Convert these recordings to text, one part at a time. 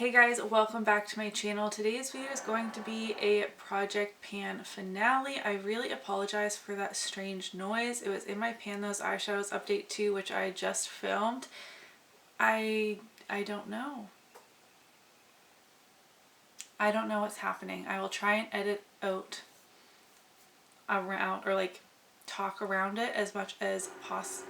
Hey guys, welcome back to my channel. Today's video is going to be a project pan finale. I really apologize for that strange noise. It was in my Pan Those Eyeshadows update 2, which I just filmed. I don't know. I don't know what's happening. I will try and edit out around or like talk around it as much as possible.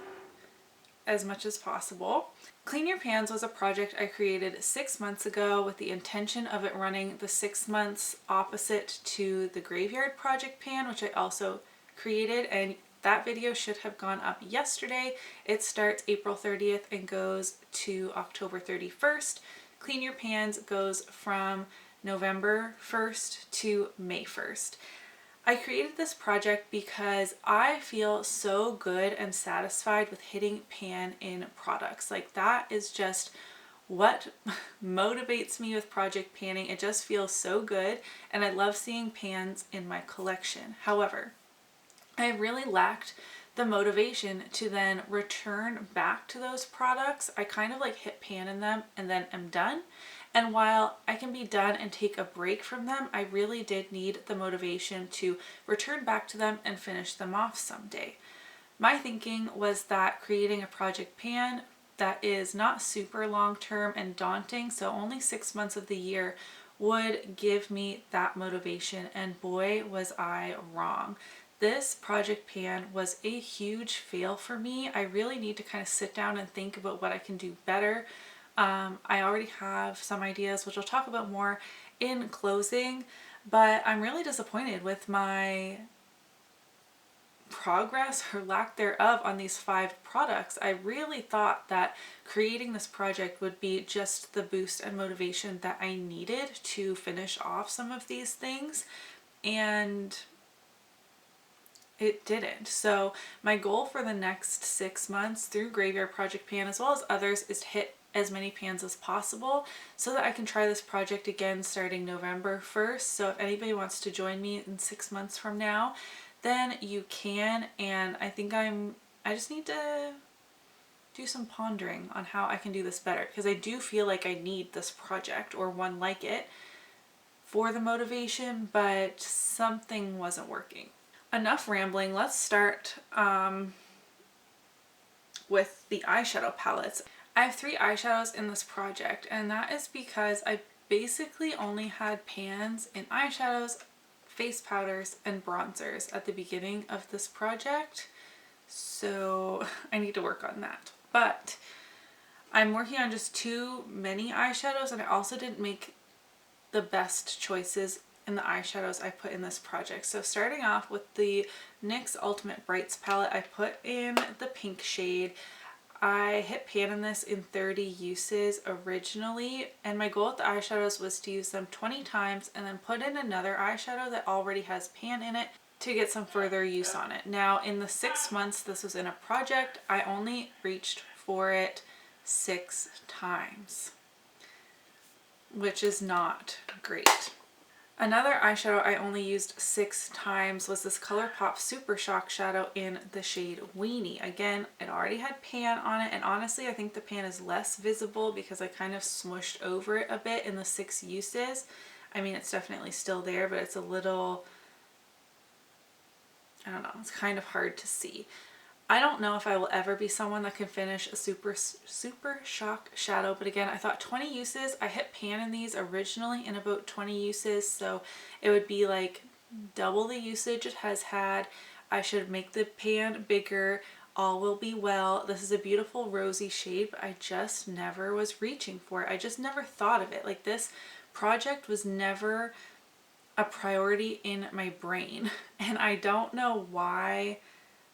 Clean Your Pans was a project I created 6 months ago with the intention of it running the 6 months opposite to the Graveyard Project Pan, which I also created, and that video should have gone up yesterday. It starts April 30th and goes to October 31st. Clean Your Pans goes from November 1st to May 1st. I created this project because I feel so good and satisfied with hitting pan in products. Like, that is just what motivates me with project panning. It just feels so good, and I love seeing pans in my collection. However, I really lacked the motivation to then return back to those products. I kind of like hit pan in them and then am done. And while I can be done and take a break from them, I really did need the motivation to return back to them and finish them off someday. My thinking was that creating a project pan that is not super long term and daunting, so only 6 months of the year, would give me that motivation, and boy was I wrong. This project pan was a huge fail for me. I really need to kind of sit down and think about what I can do better. I already have some ideas, which I'll talk about more in closing, but I'm really disappointed with my progress or lack thereof on these 5 products. I really thought that creating this project would be just the boost and motivation that I needed to finish off some of these things, and it didn't. So my goal for the next 6 months through Graveyard Project Pan as well as others is to hit as many pans as possible so that I can try this project again starting November 1st. So if anybody wants to join me in 6 months from now, then you can. And I think I just need to do some pondering on how I can do this better, because I do feel like I need this project or one like it for the motivation, but something wasn't working. Enough rambling, let's start with the eyeshadow palettes. I have 3 eyeshadows in this project, and that is because I basically only had pans in eyeshadows, face powders, and bronzers at the beginning of this project, so I need to work on that. But I'm working on just too many eyeshadows, and I also didn't make the best choices in the eyeshadows I put in this project. So starting off with the NYX Ultimate Brights palette, I put in the pink shade. I hit pan in this in 30 uses originally, and my goal with the eyeshadows was to use them 20 times and then put in another eyeshadow that already has pan in it to get some further use on it. Now, in the 6 months this was in a project, I only reached for it 6 times, which is not great. Another eyeshadow I only used 6 times was this ColourPop Super Shock shadow in the shade Weenie. Again, it already had pan on it, and honestly I think the pan is less visible because I kind of smushed over it a bit in the 6 uses. I mean, it's definitely still there, but it's a little, I don't know, it's kind of hard to see. I don't know if I will ever be someone that can finish a super shock shadow, but again, I thought 20 uses. I hit pan in these originally in about 20 uses, so it would be like double the usage it has had. I should make the pan bigger. All will be well. This is a beautiful rosy shade, but I just never was reaching for it. I just never thought of it. Like, this project was never a priority in my brain, and I don't know why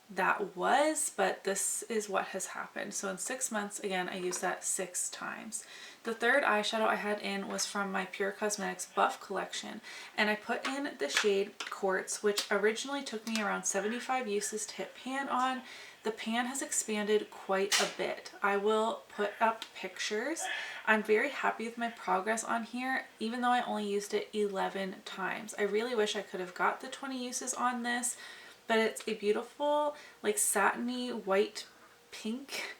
that was, but this is what has happened. So in 6 months, again, I used that 6 times. The third eyeshadow I had in was from my Pure Cosmetics Buff collection, and I put in the shade Quartz, which originally took me around 75 uses to hit pan on. The pan has expanded quite a bit. I will put up pictures. I'm very happy with my progress on here, even though I only used it 11 times. I really wish I could have got the 20 uses on this, but it's a beautiful, like, satiny white pink.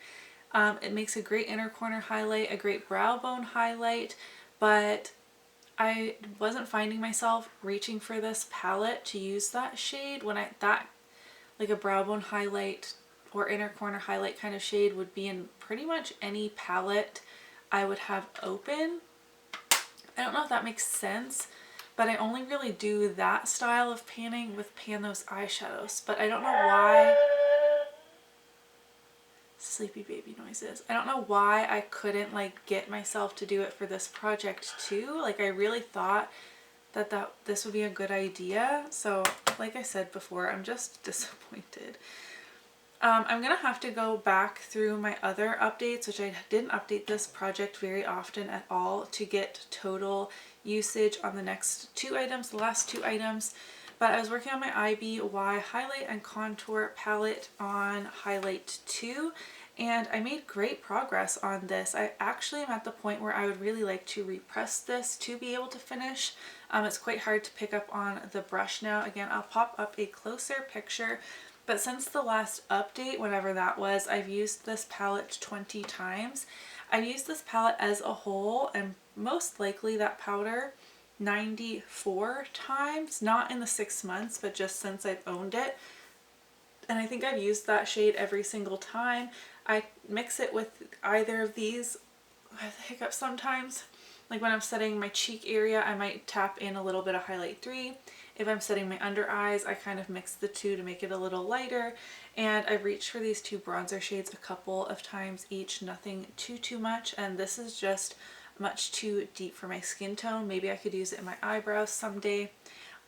It makes a great inner corner highlight, a great brow bone highlight, but I wasn't finding myself reaching for this palette to use that shade when like a brow bone highlight or inner corner highlight kind of shade would be in pretty much any palette I would have open. I don't know if that makes sense, but I only really do that style of panning with Pan Those eyeshadows, but I don't know why. Sleepy baby noises. I don't know why I couldn't like get myself to do it for this project too. Like I really thought that this would be a good idea. So like I said before, I'm just disappointed. I'm gonna have to go back through my other updates, which I didn't update this project very often at all, to get total usage on the next two items, the last two items. But I was working on my IBY highlight and contour palette on highlight 2, and I made great progress on this. I actually am at the point where I would really like to repress this to be able to finish. It's quite hard to pick up on the brush now. Again, I'll pop up a closer picture, but since the last update, whenever that was, I've used this palette 20 times. I've used this palette as a whole, and most likely that powder 94 times, not in the 6 months, but just since I've owned it. And I think I've used that shade every single time. I mix it with either of these. I have hiccups sometimes. Like when I'm setting my cheek area, I might tap in a little bit of highlight 3. If I'm setting my under eyes, I kind of mix the two to make it a little lighter. And I've reached for these two bronzer shades a couple of times each, nothing too much. And this is just much too deep for my skin tone. Maybe I could use it in my eyebrows someday.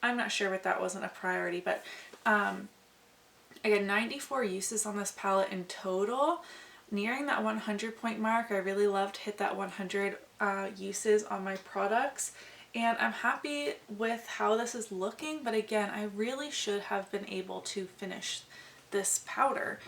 I'm not sure, but that wasn't a priority. But again, 94 uses on this palette in total. Nearing that 100 point mark. I really love to hit that 100 uses on my products. And I'm happy with how this is looking, but again, I really should have been able to finish this powder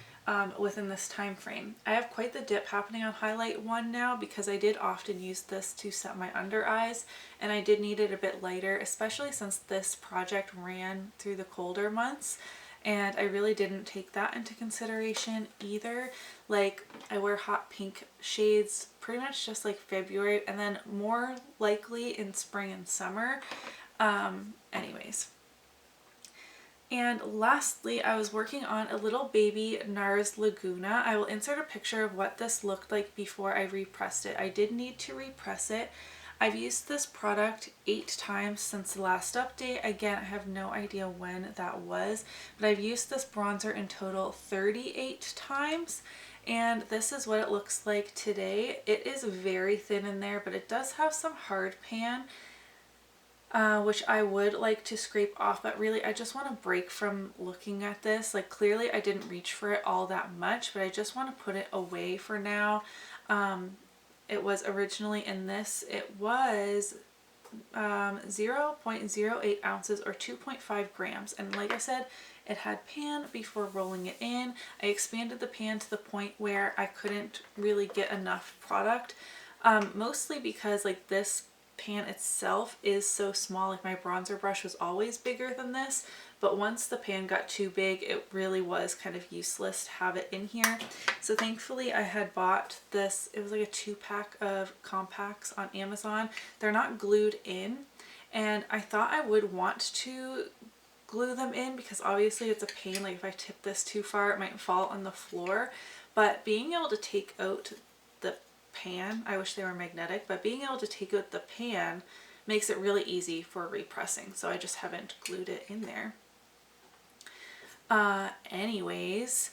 within this time frame. I have quite the dip happening on highlight 1 now because I did often use this to set my under eyes, and I did need it a bit lighter, especially since this project ran through the colder months. And I really didn't take that into consideration either. Like I wear hot pink shades pretty much just like February, and then more likely in spring and summer. Anyways. And lastly, I was working on a little baby Nars Laguna. I will insert a picture of what this looked like before I repressed it. I did need to repress it. I've used this product 8 times since the last update. Again, I have no idea when that was, but I've used this bronzer in total 38 times, and this is what it looks like today. It is very thin in there, but it does have some hard pan, which I would like to scrape off, but really I just want to break from looking at this. Like clearly I didn't reach for it all that much, but I just want to put it away for now. It was originally in this, it was 0.08 ounces or 2.5 grams. And like I said, it had pan before rolling it in. I expanded the pan to the point where I couldn't really get enough product, mostly because like this pan itself is so small. Like my bronzer brush was always bigger than this, but once the pan got too big, it really was kind of useless to have it in here. So thankfully I had bought this, it was like a 2-pack of compacts on Amazon. They're not glued in, and I thought I would want to glue them in because obviously it's a pain. Like if I tip this too far, it might fall on the floor. But being able to take out the pan, I wish they were magnetic, but being able to take out the pan makes it really easy for repressing. So I just haven't glued it in there. Anyways,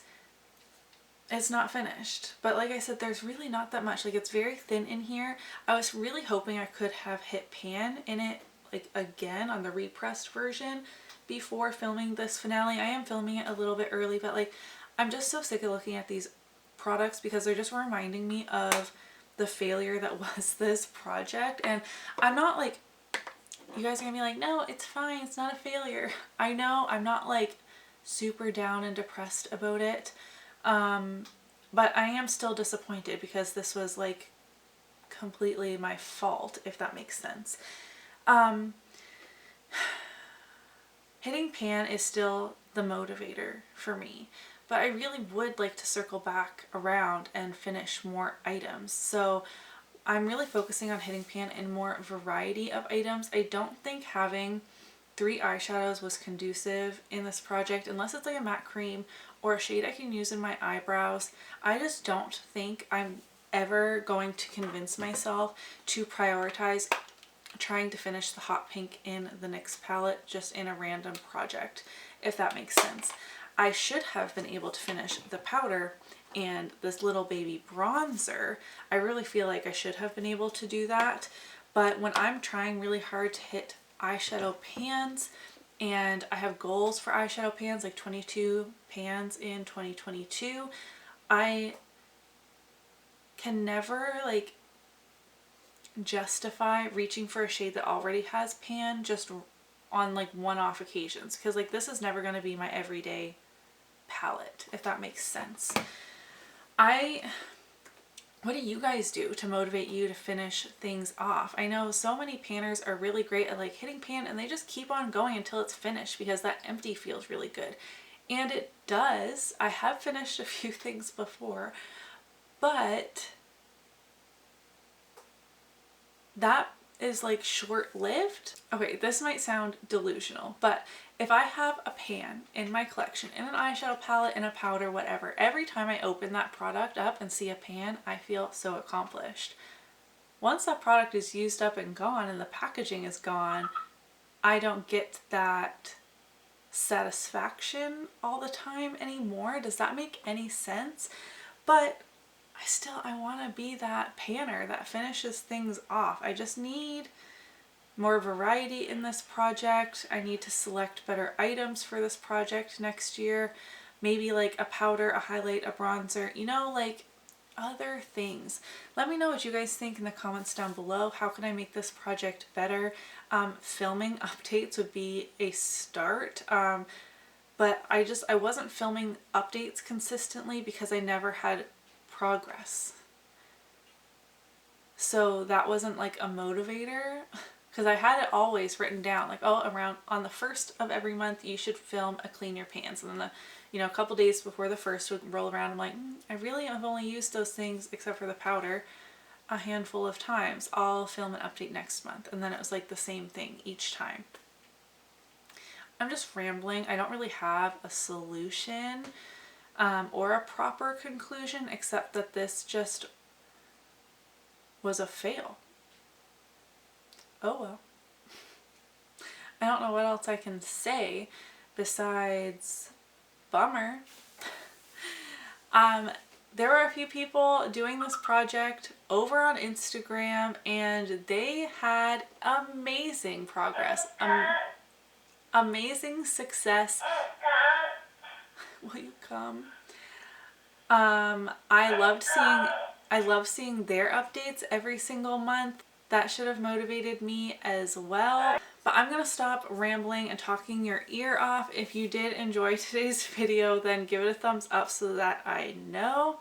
it's not finished, but like I said, there's really not that much. Like it's very thin in here. I was really hoping I could have hit pan in it like again on the repressed version before filming this finale. I am filming it a little bit early, but like I'm just so sick of looking at these products because they're just reminding me of the failure that was this project. And I'm not like, you guys are gonna be like, no, it's fine, it's not a failure. I know, I'm not like super down and depressed about it, but I am still disappointed because this was like completely my fault, if that makes sense. Hitting pan is still the motivator for me, but I really would like to circle back around and finish more items. So I'm really focusing on hitting pan and more variety of items. I don't think having 3 eyeshadows was conducive in this project unless it's like a matte cream or a shade I can use in my eyebrows. I just don't think I'm ever going to convince myself to prioritize trying to finish the hot pink in the NYX palette just in a random project, if that makes sense. I should have been able to finish the powder and this little baby bronzer. I really feel like I should have been able to do that, but when I'm trying really hard to hit eyeshadow pans and I have goals for eyeshadow pans, like 22 pans in 2022, I can never like justify reaching for a shade that already has pan just on like one-off occasions, because like this is never going to be my everyday palette, if that makes sense. What do you guys do to motivate you to finish things off? I know so many panners are really great at like hitting pan and they just keep on going until it's finished because that empty feels really good. And it does. I have finished a few things before, but that is like short-lived. Okay, this might sound delusional, but if I have a pan in my collection, in an eyeshadow palette, in a powder, whatever, every time I open that product up and see a pan, I feel so accomplished. Once that product is used up and gone and the packaging is gone, I don't get that satisfaction all the time anymore. Does that make any sense? But I want to be that panner that finishes things off. I just need more variety in this project. I need to select better items for this project next year. Maybe like a powder, a highlight, a bronzer, you know, like other things. Let me know what you guys think in the comments down below. How can I make this project better? Filming updates would be a start. But I wasn't filming updates consistently because I never had progress. So that wasn't like a motivator, because I had it always written down like, oh, around on the 1st of every month you should film a clean your pans, and then a couple days before the 1st would roll around, I'm like, I really have only used those things except for the powder a handful of times. I'll film an update next month, and then it was like the same thing each time. I'm just rambling. I don't really have a solution or a proper conclusion, except that this just was a fail. Oh well. I don't know what else I can say besides bummer. There were a few people doing this project over on Instagram and they had amazing progress, amazing success. Will you come? I love seeing their updates every single month. That should have motivated me as well. But I'm gonna stop rambling and talking your ear off. If you did enjoy today's video, then give it a thumbs up so that I know.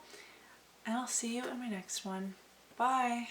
And I'll see you in my next one. Bye.